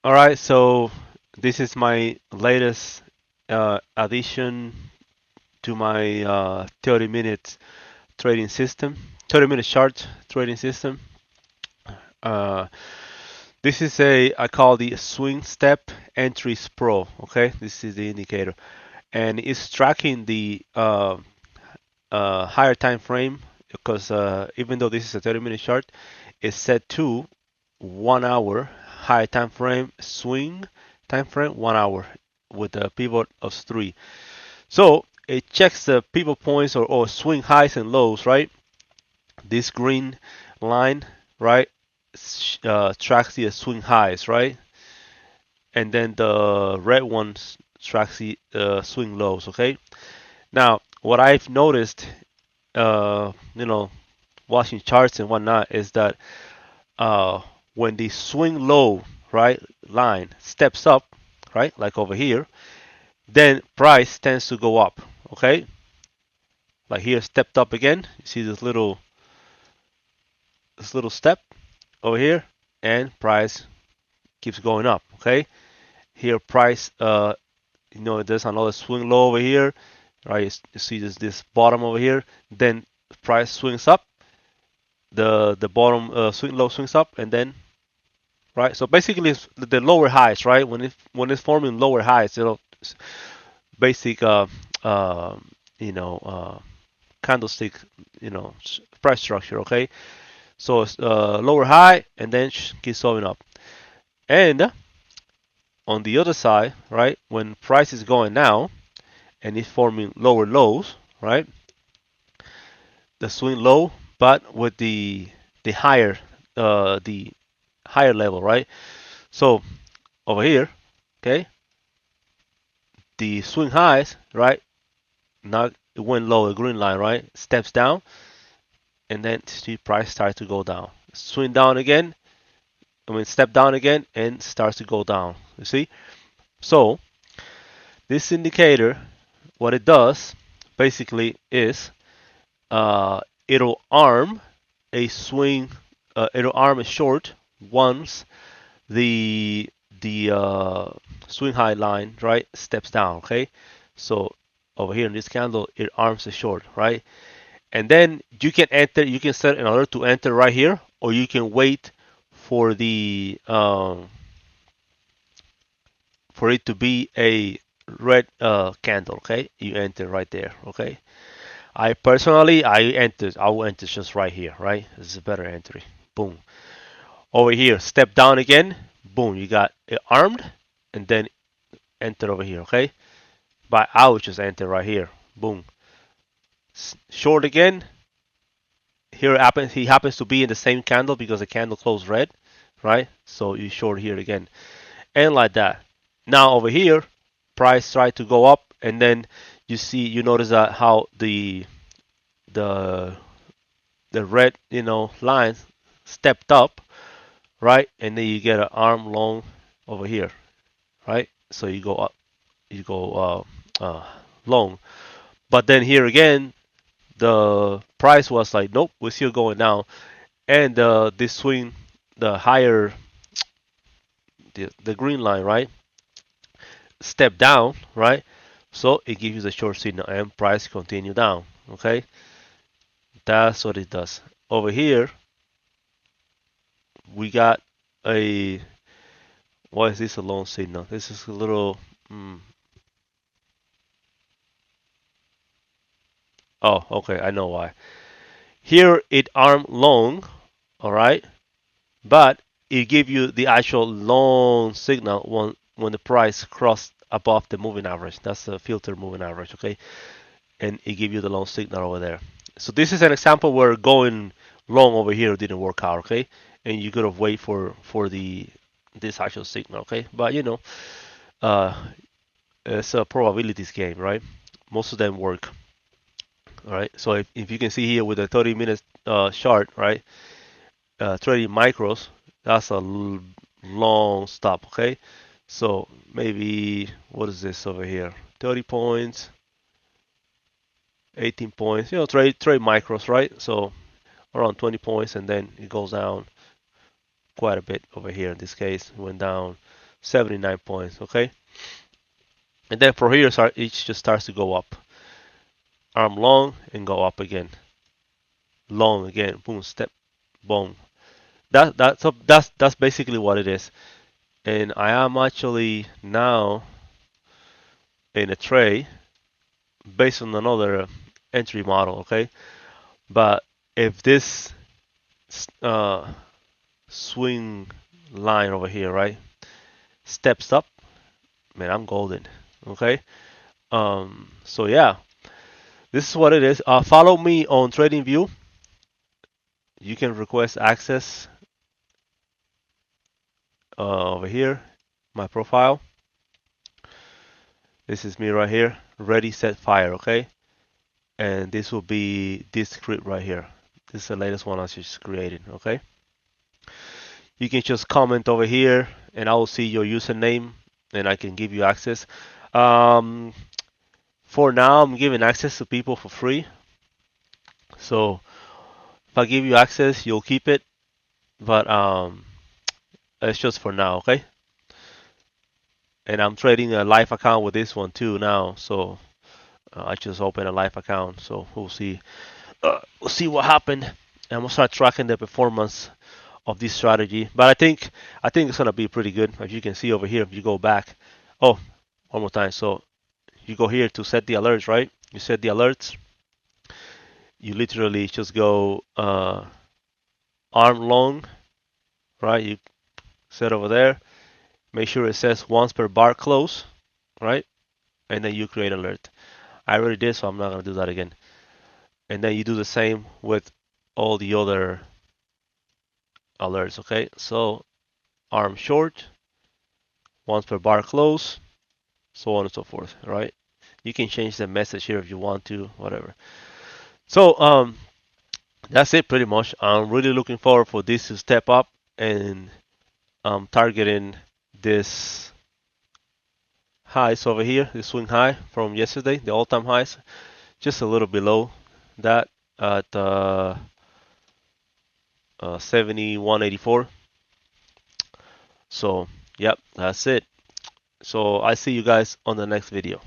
All right, so this is my latest addition to my 30-minute trading system, 30-minute chart trading system. Uh, this is I call the swing step entries pro. Okay, this is the indicator, and it's tracking the higher time frame because even though this is a 30-minute chart, it's set to 1 hour high time frame swing time frame 1 hour with a pivot of 3. So it checks the pivot points or swing highs and lows, right? This green line, right, tracks the swing highs, right? And then the red ones tracks the swing lows, okay? Now, what I've noticed, watching charts and whatnot, is that uh, when the swing low, right, line steps up, right, like over here, then price tends to go up, okay? Like here, stepped up again. You see this little step over here, and price keeps going up, okay? Here, price, there's another swing low over here, right? You see this bottom over here. Then price swings up, the bottom swing low swings up, and then right. So basically, it's the lower highs, right? When it's forming lower highs, basic uh, you know uh, candlestick, price structure. Okay, so it's lower high and then keeps going up. And on the other side, right, when price is going down and it's forming lower lows, right, the swing low, but with the higher the higher level, right? So over here, okay, the swing highs, right, now it went low, the green line, right, steps down, and then the price starts to go down. Swing down again, step down again, and starts to go down. You see? So this indicator, what it does basically is it'll arm a swing, it'll arm a short once the swing high line, right, steps down. Okay, so over here in this candle, it arms a short, right, and then you can set an alert to enter right here, or you can wait for the for it to be a red candle. Okay, you enter right there. Okay, I will enter just right here. Right, this is a better entry. Boom. Over here, step down again. Boom, you got it armed, and then enter over here. Okay, but I will just enter right here. Boom. Short again. He happens to be in the same candle because the candle closed red, right? So you short here again, and like that. Now over here, price tried to go up, and then you notice that how the the red lines stepped up, right? And then you get an arm long over here, right? So you go up, you go long, but then here again, the price was like, nope, we're still going down, and this swing, the higher, the green line, right, step down, right, so it gives you the short signal and price continue down. Okay, that's what it does. Over here we got a, why is this a long signal? This is a little oh, okay, I know why. Here it arm long, all right, but it give you the actual long signal when the price crossed above the moving average. That's the filter moving average, okay? And it give you the long signal over there. So this is an example where going long over here didn't work out, okay? And you could have wait for the this actual signal, okay? But uh, it's a probabilities game, right? Most of them work, all right? So if you can see here with a 30-minute chart, right? 30 micros, that's a long stop, okay? So maybe, what is this over here? 30 points, 18 points, trade micros, right? So around 20 points, and then it goes down quite a bit over here. In this case, it went down 79 points. Okay, and then from here, it just starts to go up. Arm long and go up again. Long again. Boom. Step. Boom. That's basically what it is. And I am actually now in a trade based on another entry model. Okay, but if this uh, swing line over here, right, steps up, man, I'm golden. Okay. So yeah, this is what it is. Follow me on TradingView. You can request access over here, my profile. This is me right here, ready, set, fire. Okay. And this will be this script right here. This is the latest one I just created. Okay. You can just comment over here, and I will see your username, and I can give you access. Um, for now, I'm giving access to people for free. So if I give you access, you'll keep it, but it's just for now, okay? And I'm trading a live account with this one too now, so I just opened a live account, so we'll see what happened, and we'll start tracking the performance of this strategy. But I think it's gonna be pretty good. As you can see over here, if you go back, oh, one more time. So you go here to set the alerts, right? You set the alerts. You literally just go arm long, right? You set over there. Make sure it says once per bar close, right? And then you create alert. I already did, so I'm not gonna do that again. And then you do the same with all the other alerts, okay? So arm short, once per bar close, so on and so forth, right? You can change the message here if you want to, whatever. So that's it pretty much. I'm really looking forward for this to step up, and I'm targeting this highs over here, the swing high from yesterday, the all-time highs, just a little below that at 71.84. So, yep, that's it. So I see you guys on the next video.